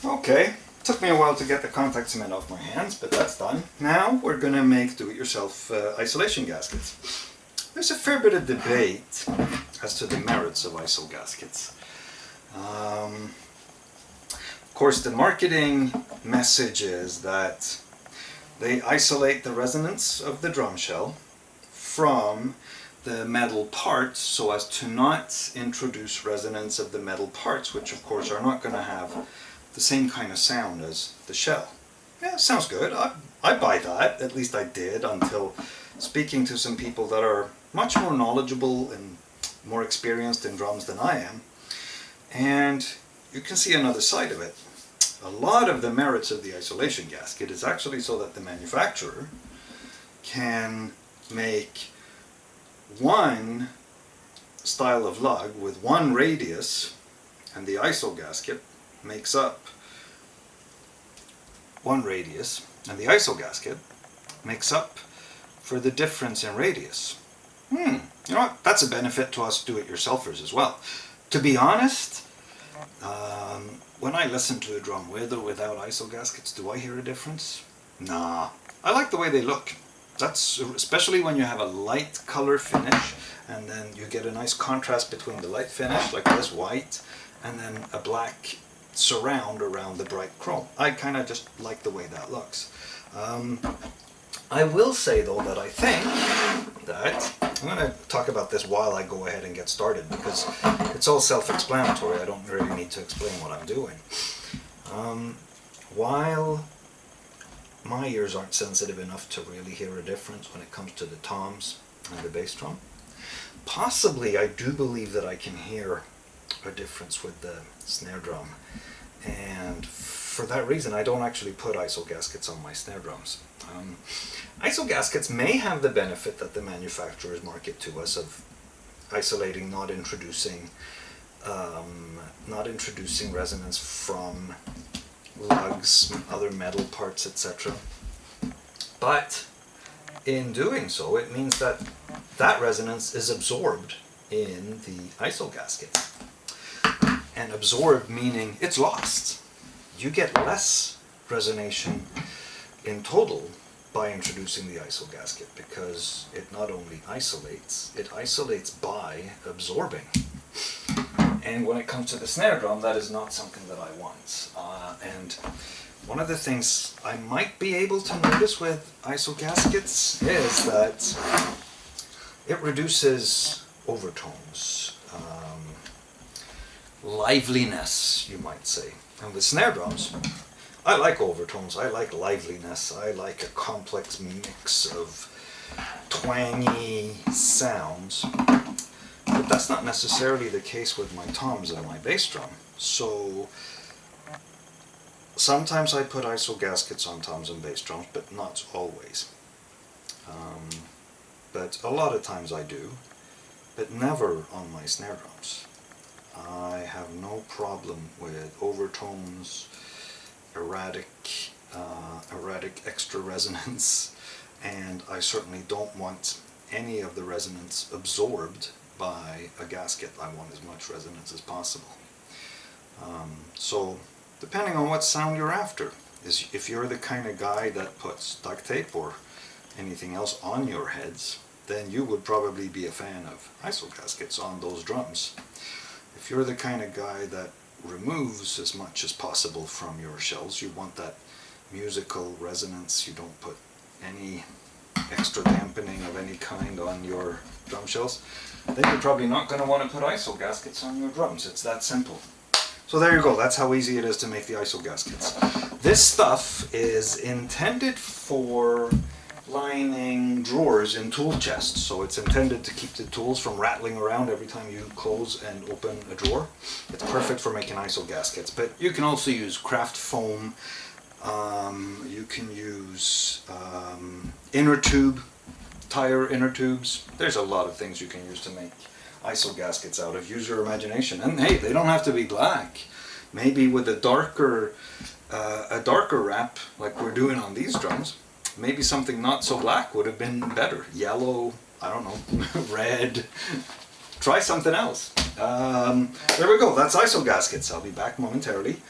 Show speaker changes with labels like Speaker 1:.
Speaker 1: Okay, took me a while to get the contact cement off my hands, but that's done. Now we're going to make do-it-yourself isolation gaskets. There's a fair bit of debate as to the merits of iso gaskets. Of course, the marketing message is that they isolate the resonance of the drum shell from the metal parts so as to not introduce resonance of the metal parts, which of course are not going to have the same kind of sound as the shell. Yeah, sounds good. I buy that. At least I did until speaking to some people that are much more knowledgeable and more experienced in drums than I am. And you can see another side of it. A lot of the merits of the isolation gasket is actually so that the manufacturer can make one style of lug with one radius, and the iso gasket makes up one radius, and the iso gasket makes up for the difference in radius. You know what? That's a benefit to us do-it-yourselfers as well. To be honest, when I listen to a drum with or without iso gaskets, do I hear a difference? Nah. I like the way they look. That's especially when you have a light color finish and then you get a nice contrast between the light finish, like this white, and then a black surround around the bright chrome. I kind of just like the way that looks. I will say though that I think that, I'm going to talk about this while I go ahead and get started because it's all self-explanatory. I don't really need to explain what I'm doing. While my ears aren't sensitive enough to really hear a difference when it comes to the toms and the bass drum, possibly I do believe that I can hear a difference with the snare drum, and for that reason I don't actually put iso gaskets on my snare drums. Iso gaskets may have the benefit that the manufacturers market to us of isolating, not introducing resonance from lugs, other metal parts, etc. But in doing so, it means that that resonance is absorbed in the iso gasket. And absorbed meaning it's lost. You get less resonation in total by introducing the iso gasket because it not only isolates, it isolates by absorbing. And when it comes to the snare drum, that is not something that I want. And one of the things I might be able to notice with iso gaskets is that it reduces overtones, liveliness, you might say. And with snare drums, I like overtones, I like liveliness, I like a complex mix of twangy sounds. But that's not necessarily the case with my toms and my bass drum. So sometimes I put iso gaskets on toms and bass drums, but not always. But a lot of times I do, but never on my snare drums. I have no problem with overtones, erratic extra resonance, and I certainly don't want any of the resonance absorbed by a gasket. I want as much resonance as possible. So depending on what sound you're after, if you're the kind of guy that puts duct tape or anything else on your heads, then you would probably be a fan of iso gaskets on those drums. If you're the kind of guy that removes as much as possible from your shells, you want that musical resonance, you don't put any extra dampening of any kind on your drum shells, then you're probably not going to want to put iso gaskets on your drums. It's that simple. So there you go, that's how easy it is to make the iso gaskets. This stuff is intended for lining drawers in tool chests, so it's intended to keep the tools from rattling around every time you close and open a drawer. It's perfect for making iso gaskets, but you can also use craft foam, you can use inner tube, tire inner tubes. There's a lot of things you can use to make iso gaskets out of. Use your imagination. And hey, they don't have to be black. Maybe with a darker wrap like we're doing on these drums, maybe something not so black would have been better. Yellow, I don't know, red. Try something else. There we go, that's iso gaskets. I'll be back momentarily.